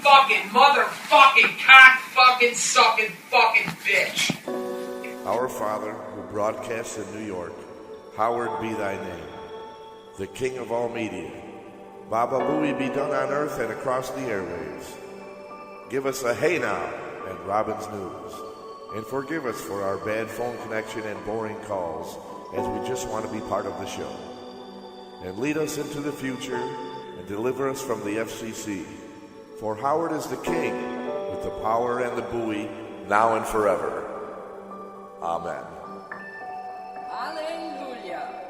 fucking motherfucking cock fucking sucking fucking bitch. Our Father, who broadcasts in New York, hallowed be thy name. The King of all media. Baba Booey be done on earth and across the airwaves. Give us a hey now and Robin's News. And forgive us for our bad phone connection and boring calls, as we just want to be part of the show. And lead us into the future and deliver us from the FCC. For Howard is the king, with the power and the buoy, now and forever. Amen. Hallelujah.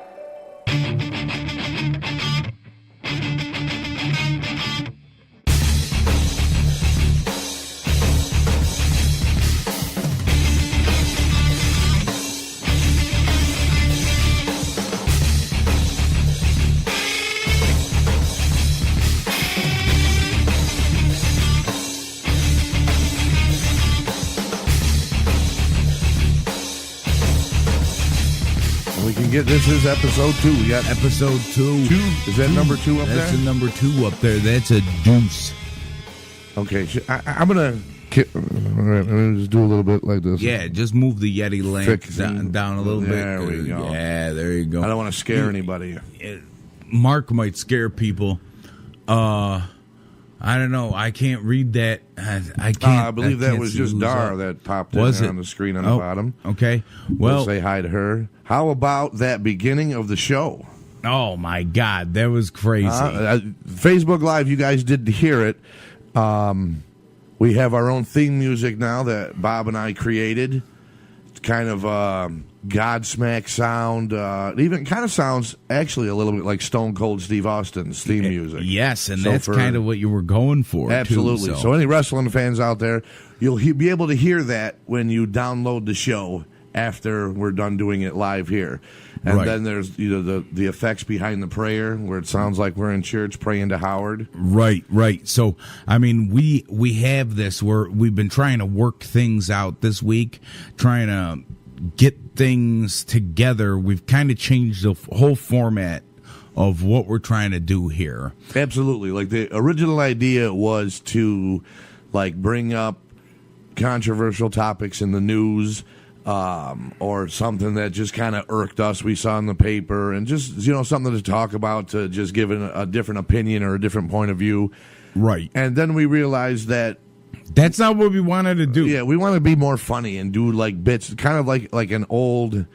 We can get, this is episode 2. We got Episode 2. Is that number 2 up That's there? the number 2 up there. That's a deuce. Okay, I'm going to let me just do a little bit like this. Yeah, just move the Yeti lamp Fixing. down a little bit. There we go. Yeah, there you go. I don't want to scare anybody. Mark might scare people. I don't know. I can't read that. I can't. I believe that can't was see just who's Dar up. that popped Was in it? on the screen on the Oh, bottom. Okay. We'll Well, say hi to her. How about that beginning of the show? oh my God, that was crazy. Facebook Live, you guys did hear it. We have our own theme music now that Bob and I created. It's kind of Godsmack sound. It even kind of sounds actually a little bit like Stone Cold Steve Austin's theme music. Yes, and So that's for- kind of what you were going for. Absolutely. Too, So any wrestling fans out there, you'll be able to hear that when you download the show after we're done doing it live here. And Right. then there's the effects behind the prayer where it sounds like we're in church praying to Howard. Right. So, I mean, we have this where we've been trying to work things out this week, trying to get things together. We've kind of changed the whole format of what we're trying to do here. Absolutely. Like the original idea was to like bring up controversial topics in the news, or something that just kind of irked us we saw in the paper, and just something to talk about, to just give a different opinion or a different point of view. Right. And then we realized that That's not what we wanted to do. yeah, we want to be more funny and do like bits, kind of like an old,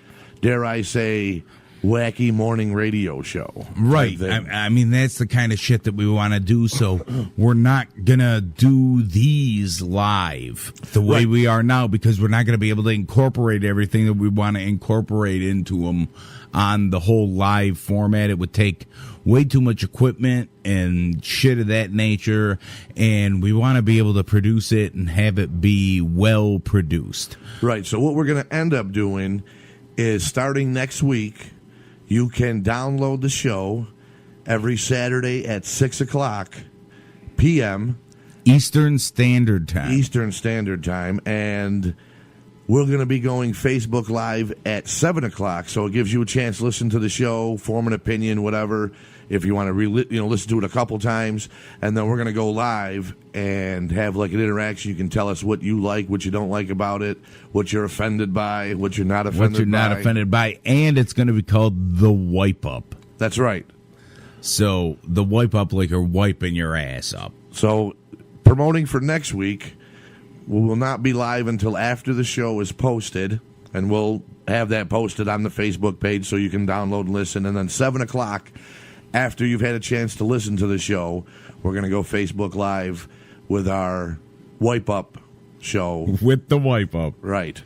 dare I say, wacky morning radio show. Right. type thing. I mean, that's the kind of shit that we want to do. So we're not going to do these live the way Right. we are now, because we're not going to be able to incorporate everything that we want to incorporate into them on the whole live format. It would take way too much equipment and shit of that nature. And we want to be able to produce it and have it be well produced. Right. So what we're going to end up doing is, starting next week, you can download the show every Saturday at 6:00 p.m. Eastern Standard Time. Eastern Standard Time, and we're going to be going Facebook Live at 7:00. So it gives you a chance to listen to the show, form an opinion, whatever. If you want to listen to it a couple times, and then we're going to go live and have like an interaction. You can tell us what you like, what you don't like about it, what you're offended by, what you're not offended by. What you're not offended by, and it's going to be called the Wipe Up. That's right. So the Wipe Up, like you're wiping your ass up. So promoting for next week, we will not be live until after the show is posted, and we'll have that posted on the Facebook page so you can download and listen. And then 7:00, after you've had a chance to listen to the show, we're going to go Facebook Live with our Wipe Up show. With the Wipe Up. Right.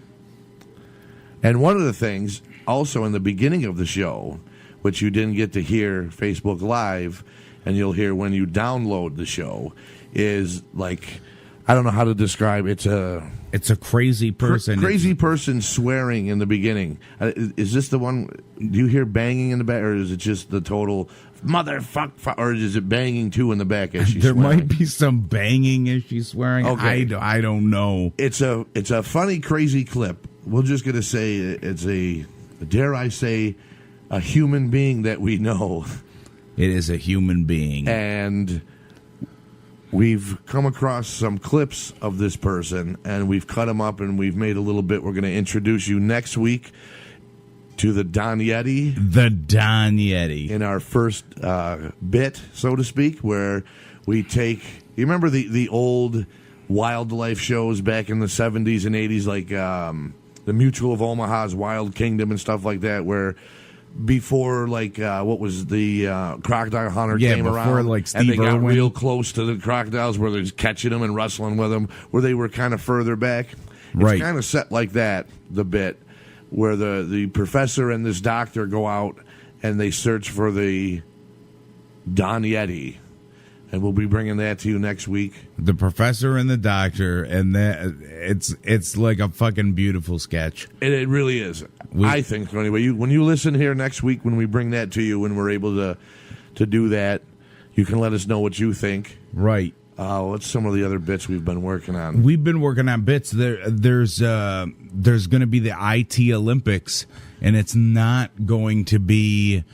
And one of the things, also in the beginning of the show, which you didn't get to hear Facebook Live, and you'll hear when you download the show, is like, I don't know how to describe it. It's a crazy person. Crazy person swearing in the beginning. Is this the one? Do you hear banging in the back, or is it just the total motherfuck? Or is it banging too in the back as she's There swearing? might be some banging as she's swearing. Okay. I don't know. It's a funny, crazy clip. We're just gonna say it's a, dare I say, a human being that we know, It is a human being. and we've come across some clips of this person, and we've cut them up, and we've made a little bit. We're going to introduce you next week to the Don Yeti. The Don Yeti. In our first bit, so to speak, where we take... You remember the old wildlife shows back in the 70s and 80s, like the Mutual of Omaha's Wild Kingdom and stuff like that, where... Before, like, what was the crocodile hunter came around, like Steve and they got Irwin. real close to the crocodiles, where they're just catching them and wrestling with them, where they were kind of further back. Right. It's kind of set like that, the bit, where the professor and this doctor go out and they search for the Don Yeti. And we'll be bringing that to you next week. The professor and the doctor, and that it's like a fucking beautiful sketch. It really is. I think so anyway. When you listen here next week, when we bring that to you, when we're able to do that, you can let us know what you think. Right. What's some of the other bits we've been working on? We've been working on bits. There's going to be the IT Olympics, and it's not going to be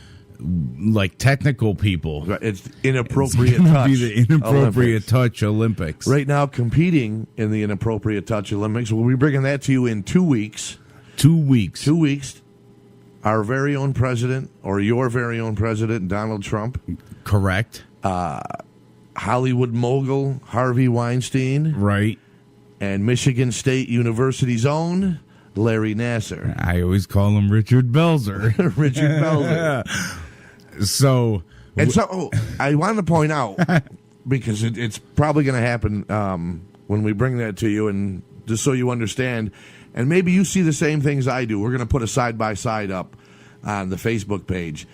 like technical people. It's inappropriate It's touch. be the inappropriate touch Olympics. Right now, competing in the inappropriate touch Olympics. We'll be bringing that to you in 2 weeks. 2 weeks. 2 weeks. Our very own president, or your very own president, Donald Trump. Correct. Hollywood mogul Harvey Weinstein. Right. And Michigan State University's own Larry Nassar. I always call him Richard Belzer. Richard Belzer. So, I wanted to point out, because it's probably going to happen when we bring that to you, and just so you understand, and maybe you see the same things I do. We're going to put a side-by-side up on the Facebook page.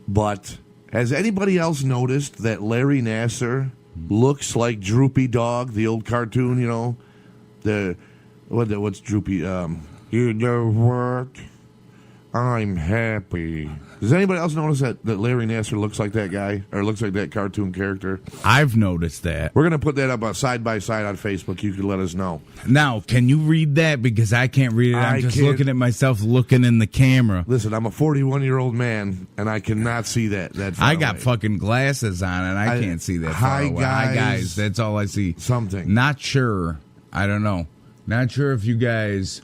But has anybody else noticed that Larry Nassar looks like Droopy Dog, the old cartoon, you know? What's Droopy? You know what? I'm happy. Does anybody else notice that Larry Nassar looks like that guy, or looks like that cartoon character? I've noticed that. We're going to put that up side by side on Facebook. You can let us know. Now, can you read that? Because I can't read it. I'm just can't. looking at myself looking in the camera. Listen, I'm a 41-year-old man, and I cannot see that far I got away. fucking glasses on, and I can't see that far Hi, away. Hi, guys. guys. That's all I see. Something. Not sure. I don't know. Not sure if you guys...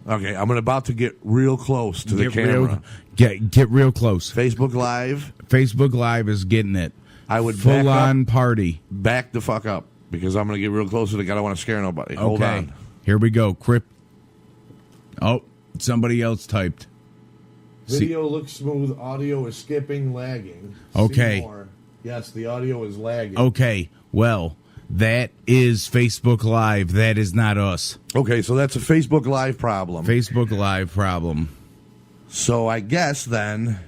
Okay, I'm about to get real close to the camera. Get real close. Facebook Live. Facebook Live is getting it. I would full on party. Back the fuck up, because I'm going to get real close to the guy. I don't want to scare nobody. Okay. Hold on. Here we go. Oh, somebody else typed. Video looks smooth. Audio is skipping, lagging. Okay. See more. Yes, the audio is lagging. Okay. Well, that is Facebook Live. That is not us. Okay, so that's a Facebook Live problem. Facebook Live problem. So I guess then...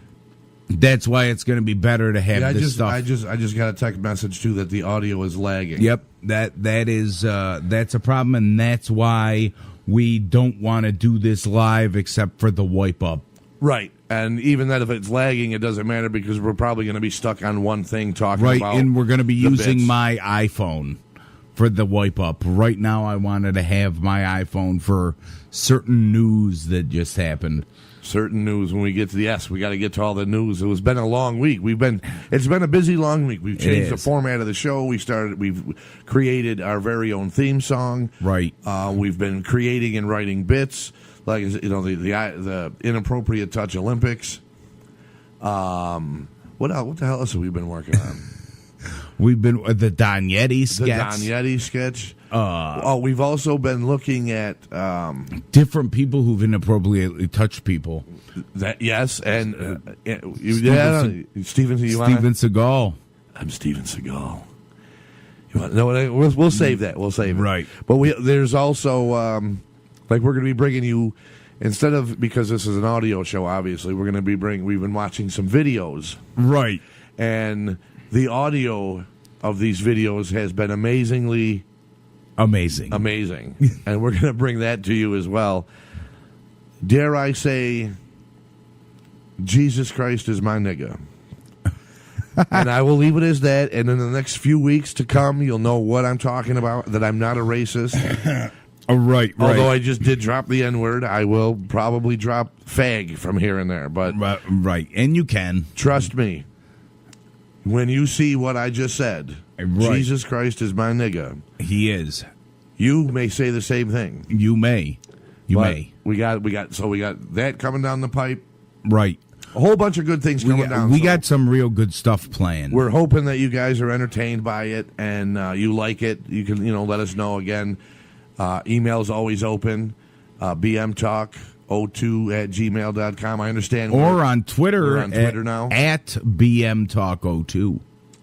That's why it's going to be better to have this stuff. I just got a text message, too, that the audio is lagging. Yep. That is that's a problem, and that's why we don't want to do this live except for the wipe up. Right. And even that, if it's lagging, it doesn't matter, because we're probably going to be stuck on one thing talking about... Right, and we're going to be the using bits. my iPhone for the wipe up. Right now, I wanted to have my iPhone for certain news that just happened. Certain news. When we get to we got to get to all the news. It's been a long week. It's been a busy, long week. We've changed the format of the show. We've created our very own theme song. Right. We've been creating and writing bits, like, you know, the inappropriate touch Olympics. What else? What the hell else have we been working on? We've been the Don Yeti sketch. The Don Yeti sketch. We've also been looking at different people who've inappropriately touched people. That, yes, and Steven Seagal. I'm Steven Seagal. You want? No, we'll save that. We'll save it. Right. But there's also like, we're going to be bringing you, instead of, because this is an audio show, obviously, we're going to be we've been watching some videos. Right. And the audio of these videos has been amazing. And we're going to bring that to you as well. Dare I say, Jesus Christ is my nigga. And I will leave it as that. And in the next few weeks to come, you'll know what I'm talking about, that I'm not a racist. Right. Although I just did drop the N-word, I will probably drop fag from here and there. But right. And you can. Trust me. When you see what I just said, Right. Jesus Christ is my nigga, He is. you may say the same thing. You may. You But may. we got that coming down the pipe. Right. A whole bunch of good things coming down. We so got some real good stuff planned. We're hoping that you guys are entertained by it and you like it. You can, let us know again. Email's always open. bmtalk02@gmail.com. I understand. Or on Twitter. We're on Twitter now. At BMTalk02.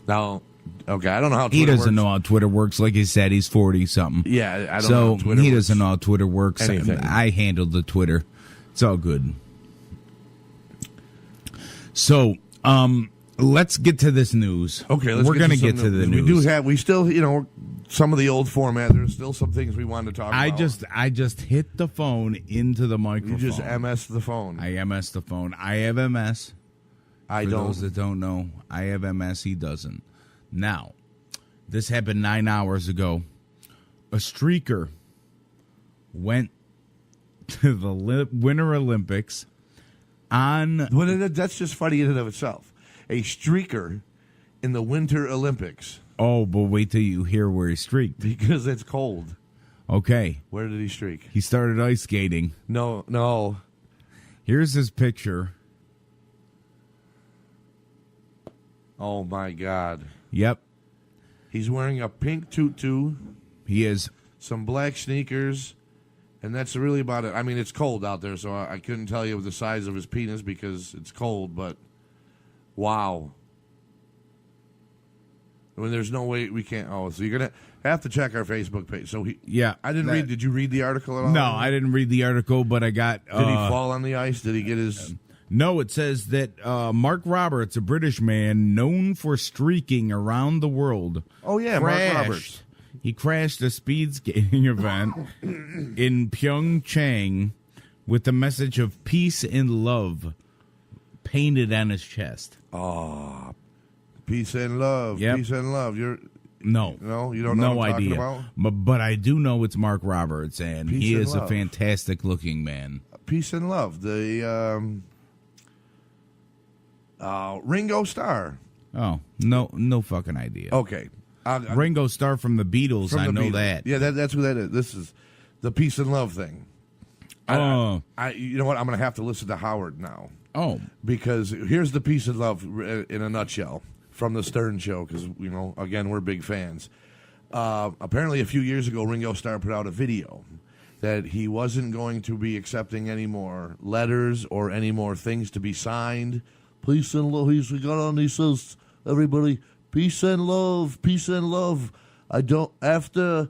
Now, okay, I don't know how Twitter He doesn't works. know how Twitter works. Like he said, he's 40-something. Yeah, I don't know So how Twitter he works. doesn't know how Twitter works. Anything. I handled the Twitter. It's all good. So, let's get to this news. Okay, let's we're get gonna to some get to the news. news. We still, some of the old format. There's still some things we wanted to talk about. I just hit the phone into the You microphone. just MS the phone. I MS the phone. I have MS. I For don't. those that don't know, I have MS. He doesn't. Now, this happened 9 hours ago. A streaker went to the Winter Olympics on. Well, that's just funny in and of itself. A streaker in the Winter Olympics Oh, but wait till you hear where he streaked. because it's cold. Okay, Where did he streak? he started ice skating. No. Here's his picture. Oh my God. Yep, He's wearing a pink tutu, he is. some black sneakers, and that's really about it. I mean, it's cold out there, so I couldn't tell you the size of his penis because it's cold, but wow. I mean, there's no way we can't. Oh, so you're going to have to check our Facebook page. So Yeah, I didn't that- read. Did you read the article at all? No, I didn't read the article, but I got. Did he fall on the ice? Did he get his. No, it says that Mark Roberts, a British man known for streaking around the world. Oh, yeah, Mark Roberts. He crashed a speed skating event in Pyeongchang with the message of peace and love painted on his chest. Peace and love. Yep. Peace and love. You No, don't know what I'm no talking idea. about? But I do know it's Mark Roberts, and Peace he and is a love. fantastic looking man. Peace and love. The Ringo Starr. Oh, no fucking idea. Okay. Ringo Starr from the Beatles. From I the know Beatles. that. Yeah, that's who that is. This is the peace and love thing. Oh. You know what? I'm going to have to listen to Howard now Oh, because here's the peace and love in a nutshell from the Stern Show. Because again, we're big fans. Apparently, a few years ago, Ringo Starr put out a video that he wasn't going to be accepting any more letters or any more things to be signed. Peace and love. He got on. He says, "Everybody, peace and love, peace and love. I don't after."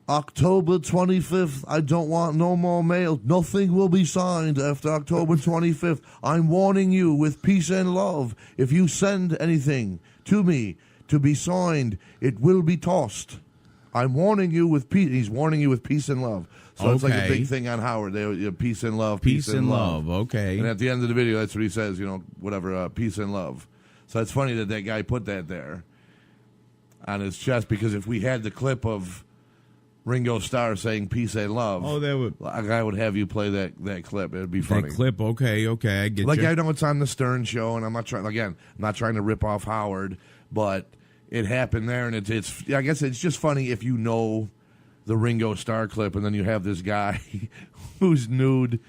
October 25th, I don't want no more mail. Nothing will be signed after October 25th. I'm warning you with peace and love. If you send anything to me to be signed, it will be tossed. I'm warning you with peace. He's warning you with peace and love. So it's like a Okay. big thing on Howard. Peace and love, peace and love. Okay. And at the end of the video, that's what he says, whatever, peace and love. So it's funny that guy put that there on his chest because if we had the clip of Ringo Starr saying peace and love. Oh, that would I would have you play that clip. It'd be funny. that clip. Okay, I get Like you. I know it's on the Stern Show, and I'm not trying to rip off Howard, but it happened there, and it's I guess it's just funny if you know the Ringo Starr clip, and then you have this guy who's nude,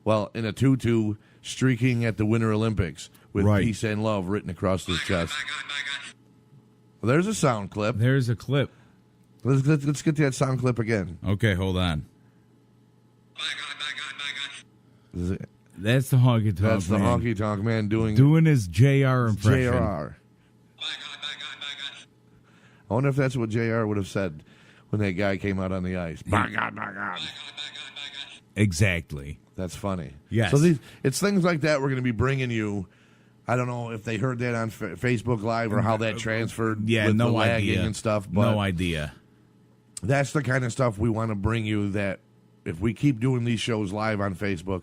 well, in a tutu, streaking at the Winter Olympics with Right. peace and love written across his chest. Well, there's a sound clip. There's a clip. Let's get that sound clip again. Okay, hold on. Is it- That's the honky tonk. That's the man. honky tonk man doing his JR impression. JR. I wonder if that's what JR would have said when that guy came out on the ice. My God, my God. Exactly. That's funny. Yes. So it's things like that we're going to be bringing you. I don't know if they heard that on Facebook Live or how that transferred Yeah, with no the lagging idea. and stuff. But No idea. that's the kind of stuff we want to bring you that if we keep doing these shows live on Facebook.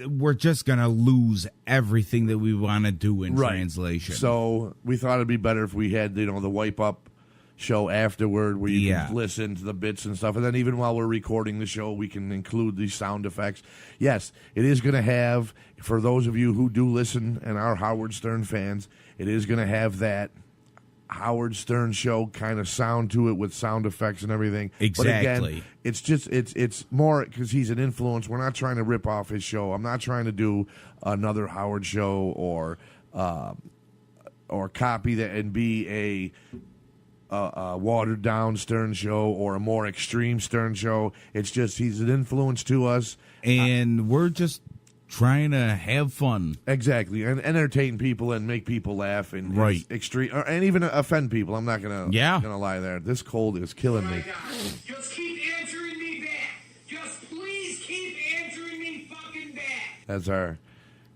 We're just gonna lose everything that we want to do in translation. So we thought it'd be better if we had the wipe up show afterward where you Yeah. can listen to the bits and stuff. And then even while we're recording the show, we can include these sound effects. Yes, it is going to have, for those of you who do listen and are Howard Stern fans, it is going to have that Howard Stern show kind of sound to it with sound effects and everything. But Exactly. again, it's just it's more because he's an influence. We're not trying to rip off his show. I'm not trying to do another Howard show or copy that and be a watered down Stern show or a more extreme Stern show. It's just he's an influence to us, And we're just trying to have fun. exactly, and entertain people and make people laugh and Right. extreme and even offend people. I'm not gonna lie there. This cold is killing me. Just keep answering me back. Just please keep answering me fucking back. That's our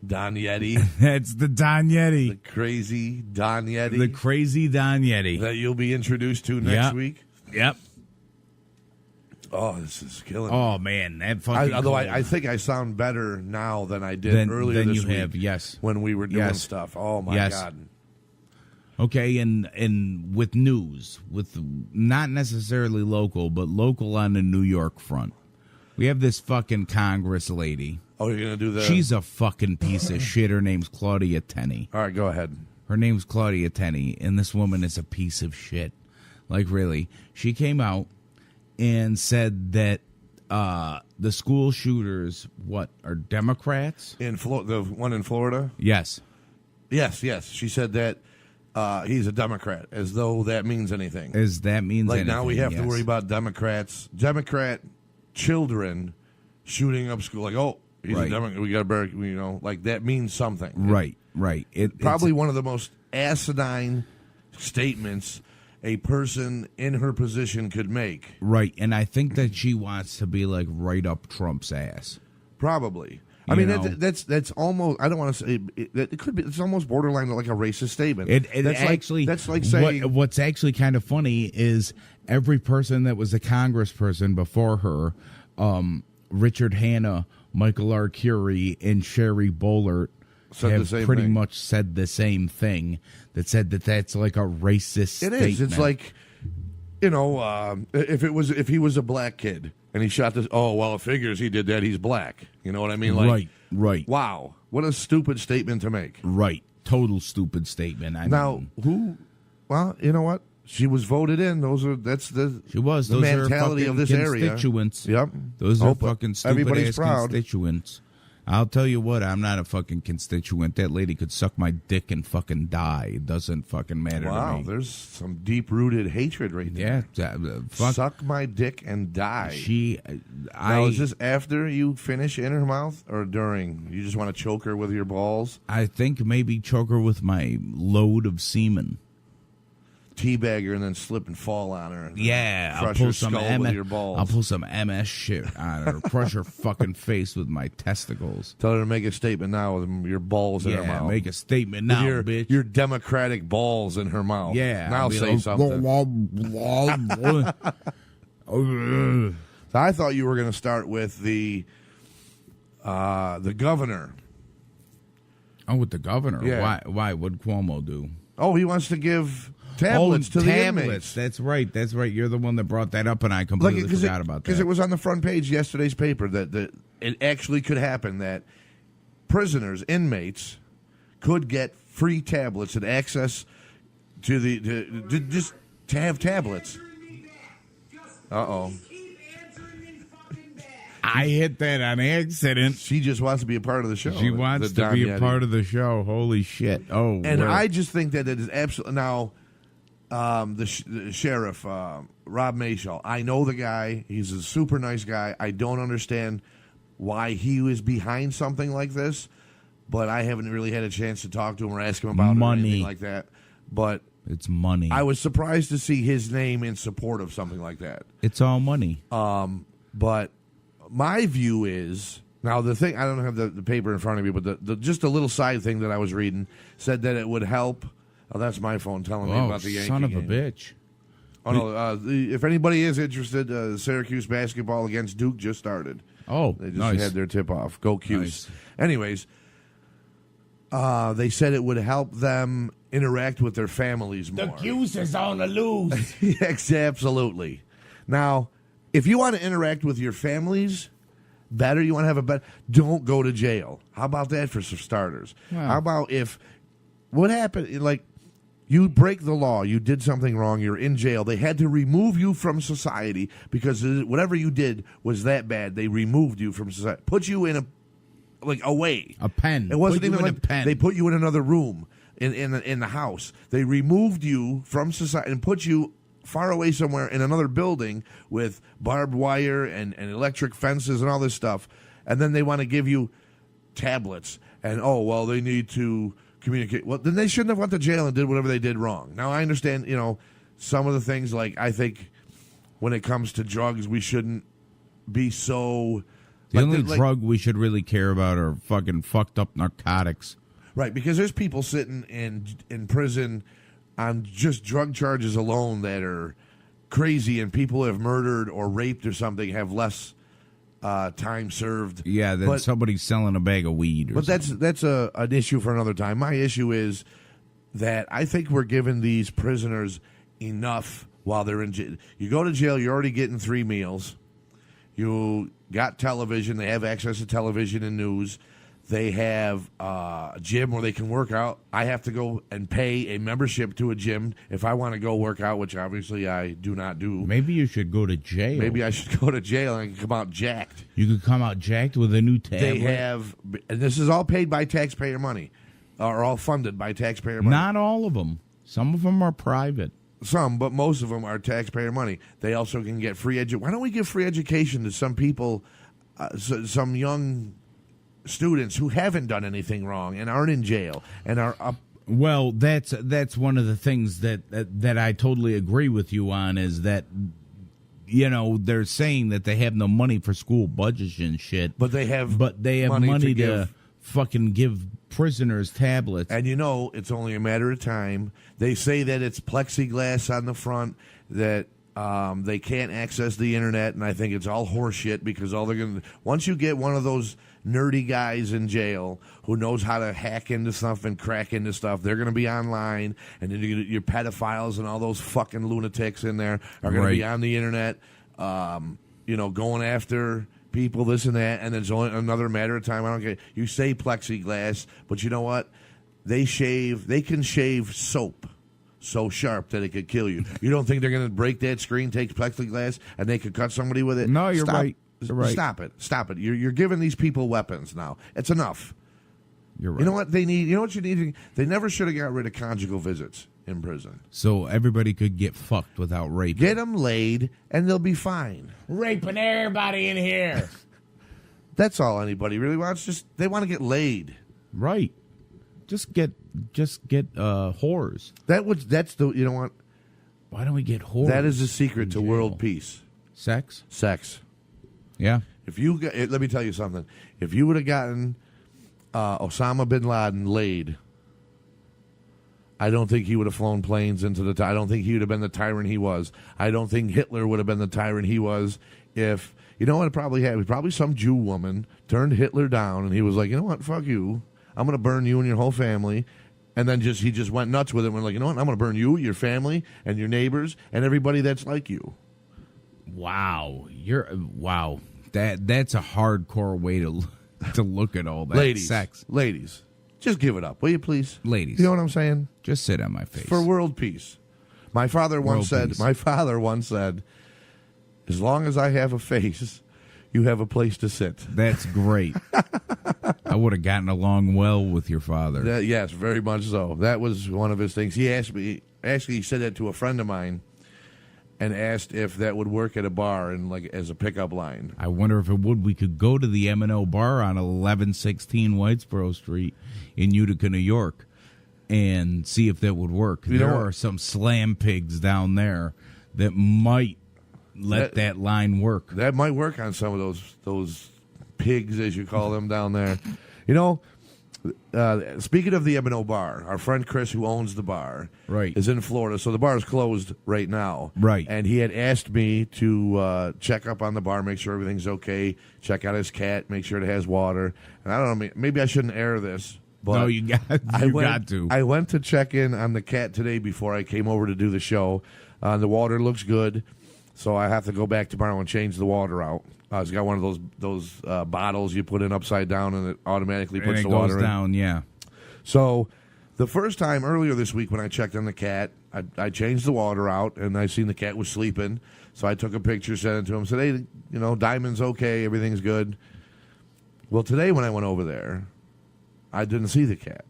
Don Yeti, That's the Don the Yeti. crazy Don Yeti The crazy Don Yeti. that you'll be introduced to next Yep. week. Yep. Oh, this is killing me. Oh, man. That fucking Although cold. I think I sound better now than I did Than- earlier than this you week. have, yes. When we were doing Yes. stuff. Oh my Yes. God. Okay, and with news, with not necessarily local, but local on the New York front. We have this fucking Congress lady. Oh, you're gonna do the She's a fucking piece of shit. Her name's Claudia Tenney. All right, go ahead. Her name's Claudia Tenney, and this woman is a piece of shit. Like, really. She came out and said that the school shooters, are Democrats? In the one in Florida? Yes. Yes. She said that he's a Democrat, as though that means anything. As that means Like anything, now we have to yes. worry about Democrat children shooting up school. Like, oh, he's Right. a Democrat. We got to bury, like that means something. Right. It's Probably one of the most asinine statements a person in her position could make. right, and I think that she wants to be like right up Trump's ass. Probably. You I mean, know. that's almost. I don't want to say it could be. It's almost borderline like a racist statement. It that's actually that's like saying what's actually kind of funny is every person that was a congressperson before her, Richard Hanna, Michael R. Curie, and Sherry Bollert Said the have same pretty thing. much said the same thing. That said that that's like a racist. it statement. is. It's like if he was a black kid and he shot this. Oh well, it figures he did that. He's black. You know what I mean? Like, right, Wow, what a stupid statement to make. right. Total stupid statement. I Now mean, who? Well, you know what? She was voted in. That's the she was. the Those mentality are of fucking this area. constituents. Yep. Those are Hope fucking stupid everybody's ass proud. constituents. I'll tell you what, I'm not a fucking constituent. That lady could suck my dick and fucking die. It doesn't fucking matter to Wow, me. there's some deep rooted hatred right there. Yeah, fuck. Suck my dick and die. I Now, is this after you finish in her mouth or during? You just want to choke her with your balls? I think maybe choke her with my load of semen. Teabag her and then slip and fall on her. And Yeah, I'll crush pull her some skull with MS. your balls. I'll pull some MS shit on her. Crush her fucking face with my testicles. Tell her to make a statement now with your balls in her Yeah, mouth. make a statement With now, your, bitch. Your democratic balls in her mouth. Yeah, Now I'll be say like, something. Oh, I thought you were going to start with the governor. with the governor. Yeah. Why? What'd Cuomo do? Oh, he wants to give tablets to the tablets. inmates. That's right. That's right. You're the one that brought that up, and I completely forgot about that. Because it was on the front page of yesterday's paper that it actually could happen that prisoners, inmates, could get free tablets and access to just to have tablets. Uh-oh. I hit that on accident. She just wants to be a part of the show. She wants to be a part of the show. Holy shit! Oh, And where- I just think that it is absolutely now. The sheriff, Rob Mayshall. I know the guy. He's a super nice guy. I don't understand why he was behind something like this, but I haven't really had a chance to talk to him or ask him about it or Money. anything like that. But it's money. I was surprised to see his name in support of something like that. It's all money. But my view is now the thing. I don't have the paper in front of me, but the just a little side thing that I was reading said that it would help. Oh, that's my phone telling me Oh, about the Yankee son of a game. bitch! Oh no! If anybody is interested, Syracuse basketball against Duke just started. Oh, They just nice. had their tip off. Go Cuse. Nice. Anyways, They said it would help them interact with their families more. The goose is on the loose. Yes, absolutely. Now, if you want to interact with your families better, you want to have a better, don't go to jail. How about that for some starters? Wow. How about if, what happened, like, you break the law, you did something wrong, you're in jail, they had to remove you from society because whatever you did was that bad. They removed you from society, put you in away. A pen. It wasn't Put you even in like a pen. they put you in another room in the house. They removed you from society and put you far away somewhere in another building with barbed wire and electric fences and all this stuff. And then they want to give you tablets. And, they need to communicate. Well, then they shouldn't have went to jail and did whatever they did wrong. Now, I understand, some of the things, like, I think when it comes to drugs, we shouldn't be so... The only drug we should really care about are fucking fucked up narcotics. Right, because there's people sitting in prison on just drug charges alone that are crazy, and people who have murdered or raped or something have less time served. Yeah, than somebody selling a bag of weed. But that's an issue for another time. My issue is that I think we're giving these prisoners enough while they're in jail. You go to jail, you're already getting 3 meals. You got television. They have access to television and news. They have a gym where they can work out. I have to go and pay a membership to a gym if I want to go work out, which obviously I do not do. Maybe you should go to jail. Maybe I should go to jail and come out jacked. You could come out jacked with a new tablet. They have, and this is all paid by taxpayer money, or all funded by taxpayer money. Not all of them. Some of them are private. Some, but most of them are taxpayer money. They also can get free education. Why don't we give free education to some people, some young students who haven't done anything wrong and aren't in jail and are up? Well, that's one of the things that I totally agree with you on, is that they're saying that they have no money for school budgets and shit, but they have money to fucking give prisoners tablets. And it's only a matter of time. They say that it's plexiglass on the front, that they can't access the internet, and I think it's all horseshit, because all they're going to, once you get one of those nerdy guys in jail who knows how to hack into stuff and crack into stuff, they're going to be online, and then your pedophiles and all those fucking lunatics in there are going to be on the internet, going after people, this and that, and it's only another matter of time. I don't care. You say plexiglass, but you know what? They can shave soap so sharp that it could kill you. You don't think they're going to break that screen, take plexiglass, and they could cut somebody with it? No, you're right. You're right. Stop it. You're giving these people weapons now. It's enough. You're right. You know what they need? You know what you need? They never should have got rid of conjugal visits in prison. So everybody could get fucked without rape. Get them laid, and they'll be fine. Raping everybody in here. That's all anybody really wants. Just they want to get laid. Right. Just get whores. That's the, you know what? Why don't we get whores? That is the secret to world peace. Sex. Yeah. Let me tell you something. If you would have gotten Osama bin Laden laid, I don't think he would have flown planes into the... I don't think he would have been the tyrant he was. I don't think Hitler would have been the tyrant he was if... You know what it probably had? Probably some Jew woman turned Hitler down, and he was like, you know what, fuck you. I'm going to burn you and your whole family. And then he just went nuts with it and went like, you know what, I'm going to burn you, your family, and your neighbors, and everybody that's like you. Wow. Wow. That's a hardcore way to look at all that. Ladies, just give it up, will you please? Ladies. You know what I'm saying? Just sit on my face. For world peace. My father once said, as long as I have a face, you have a place to sit. That's great. I would have gotten along well with your father. Yes, very much so. That was one of his things. He asked me, actually he said that to a friend of mine, and asked if that would work at a bar and like as a pickup line. I wonder if it would. We could go to the M&O bar on 1116 Whitesboro Street in Utica, New York, and see if that would work. There are some slam pigs down there that might let that line work. That might work on some of those pigs, as you call them, down there. You know, speaking of the M&O bar, our friend Chris, who owns the bar, is in Florida, so the bar is closed right now. Right. And he had asked me to check up on the bar, make sure everything's okay, check out his cat, make sure it has water. And I don't know, maybe I shouldn't air this, But No, you got got to. I went to check in on the cat today before I came over to do the show. The water looks good, so I have to go back tomorrow and change the water out. It's got one of those bottles you put in upside down, and it automatically puts and it the goes water in. down, yeah. So the first time earlier this week when I checked on the cat, I changed the water out, and I seen the cat was sleeping. So I took a picture, sent it to him, said, hey, Diamond's okay, everything's good. Well, today when I went over there, I didn't see the cat.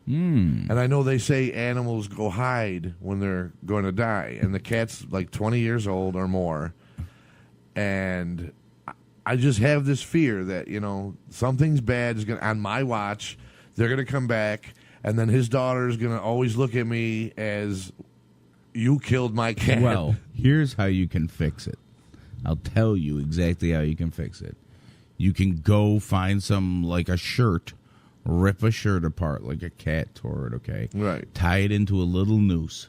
And I know they say animals go hide when they're going to die, and the cat's like 20 years old or more. And I just have this fear that, something's bad is going to, on my watch, they're going to come back, and then his daughter is going to always look at me as, you killed my cat. Well, here's how you can fix it. I'll tell you exactly how you can fix it. You can go find like a shirt, rip a shirt apart like a cat tore it, okay? Right. Tie it into a little noose.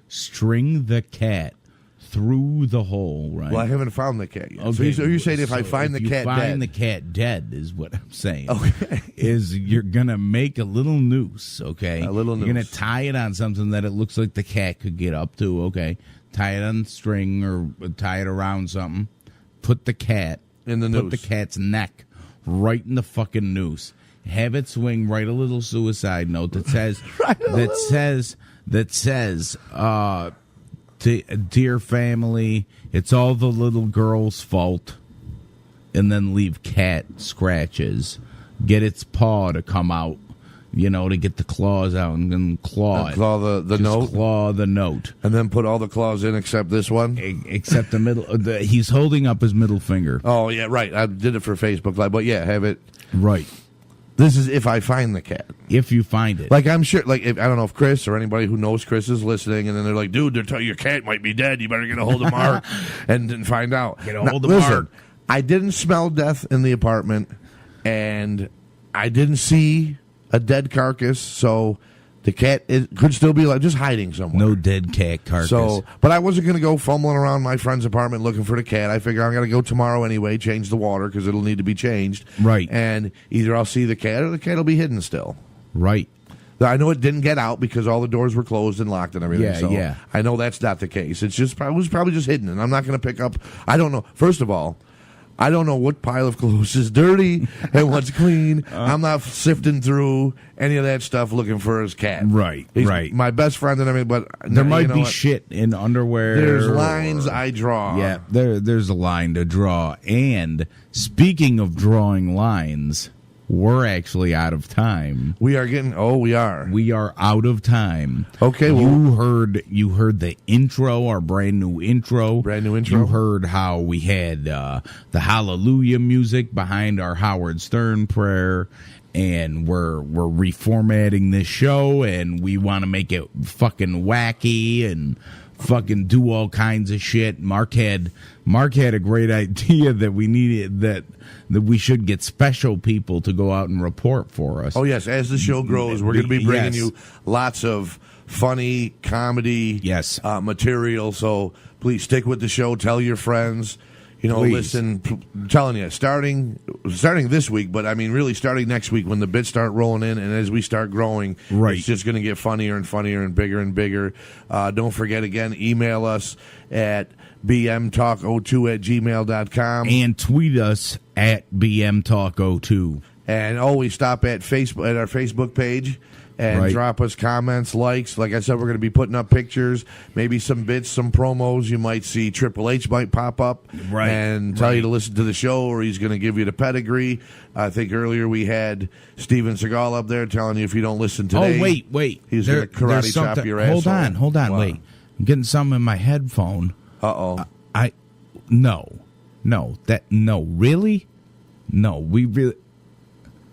String the cat through the hole, right? Well, I haven't found the cat yet. Okay. So you're saying if I find the cat dead. the cat dead is what I'm saying. Okay. Is you're going to make a little noose, okay? A little You're going noose. to tie it on something that it looks like the cat could get up to, okay? Tie it on string or tie it around something. Put the cat In the Put noose. the cat's neck right in the fucking noose. Have it swing. Write a little suicide note that says dear family, it's all the little girl's fault. And then leave cat scratches. Get its paw to come out, to get the claws out and then claw it. Claw the Just note? Claw the note. And then put all the claws in except this one? Except the middle. He's holding up his middle finger. Oh, yeah, right. I did it for Facebook Live. But, yeah, have it. Right. This is if I find the cat. If you find it. Like, I'm sure, I don't know if Chris or anybody who knows Chris is listening, and then they're like, dude, they're telling your cat might be dead. You better get a hold of Mark and find out. Get a hold of Mark. I didn't smell death in the apartment, and I didn't see a dead carcass, so the cat could still be just hiding somewhere. No dead cat carcass. So, but I wasn't going to go fumbling around my friend's apartment looking for the cat. I figure I'm going to go tomorrow anyway, change the water because it'll need to be changed. Right. And either I'll see the cat or the cat will be hidden still. Right. I know it didn't get out because all the doors were closed and locked and everything. Yeah, so yeah. I know that's not the case. It was probably just hidden, and I'm not going to pick up. I don't know. First of all, I don't know what pile of clothes is dirty and what's clean. I'm not sifting through any of that stuff looking for his cat. Right, He's right. my best friend and everything, but There you might know be what? shit in underwear. There's lines I draw. Yeah, there's a line to draw. And speaking of drawing lines, we're actually out of time. We are getting. Oh, we are. We are out of time. Okay, well- you heard the intro, our brand new intro. Brand new intro. You heard how we had the Hallelujah music behind our Howard Stern prayer, and we're reformatting this show, and we want to make it fucking wacky and fucking do all kinds of shit. Mark had a great idea that we needed that we should get special people to go out and report for us. Oh yes, as the show grows, we're going to be bringing Yes. you lots of funny comedy Yes. material. So please stick with the show. Tell your friends. Please. Listen. I'm telling you, starting this week, but I mean, really starting next week when the bits start rolling in, and as we start growing, Right. it's just going to get funnier and funnier and bigger. Don't forget again, email us at bmtalk02@gmail.com. And tweet us at BMTalk02. And always stop at our Facebook page and Right. drop us comments, likes. Like I said, we're going to be putting up pictures, maybe some bits, some promos. You might see Triple H might pop up Right. and tell Right. you to listen to the show, or he's going to give you the pedigree. I think earlier we had Steven Seagal up there telling you if you don't listen today. Oh, wait. He's going to karate there's chop something- your asshole. Hold on, Wow. wait. I'm getting something in my headphone. Uh-oh. Really? No, we really...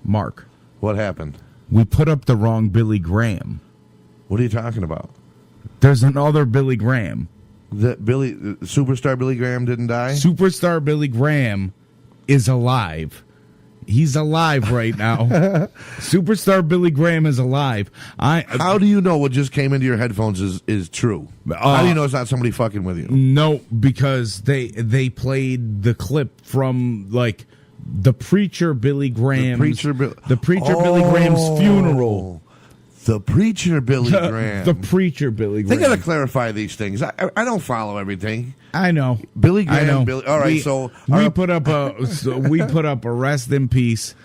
Mark, What happened? we put up the wrong Billy Graham. What are you talking about? There's another Billy Graham. Superstar Billy Graham didn't die? Superstar Billy Graham is alive. He's alive right now. Superstar Billy Graham is alive. How do you know what just came into your headphones is true? How do you know it's not somebody fucking with you? No, because they played the clip from like the preacher Billy Graham's Billy Oh. Graham's funeral. The preacher Billy Graham. The preacher Billy They Graham. got to clarify these things. I don't follow everything. I know. Billy Graham. I know. Billy, all right, we put up a rest in peace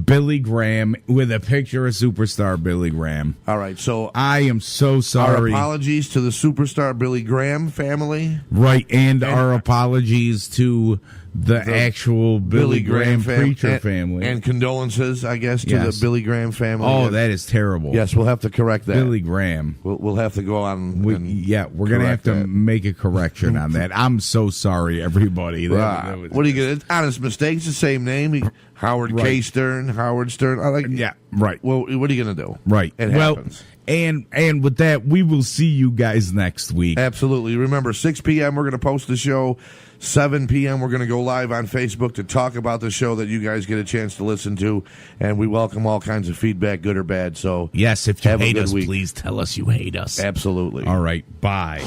Billy Graham with a picture of superstar Billy Graham. All right, so I am so our sorry. apologies to the superstar Billy Graham family. Right, and our apologies to the actual Billy Graham preacher family. And condolences, I guess, to Yes. the Billy Graham family. Oh, Yes. that is terrible. Yes, we'll have to correct that. Billy Graham. We'll have to go on. We're and going to have correct to that. make a correction on that. I'm so sorry, everybody. That was- What are you going to? Honest mistake. It's the same name. Howard K. Right. Stern. Howard Stern. I like. Yeah, right. Well, what are you going to do? Right. It well, happens. and with that, we will see you guys next week. Absolutely. Remember, 6 p.m. we're going to post the show. 7 p.m. we're going to go live on Facebook to talk about the show that you guys get a chance to listen to, and we welcome all kinds of feedback, good or bad. So Yes, if you have a hate good us, week. please tell us you hate us. Absolutely. All right. Bye.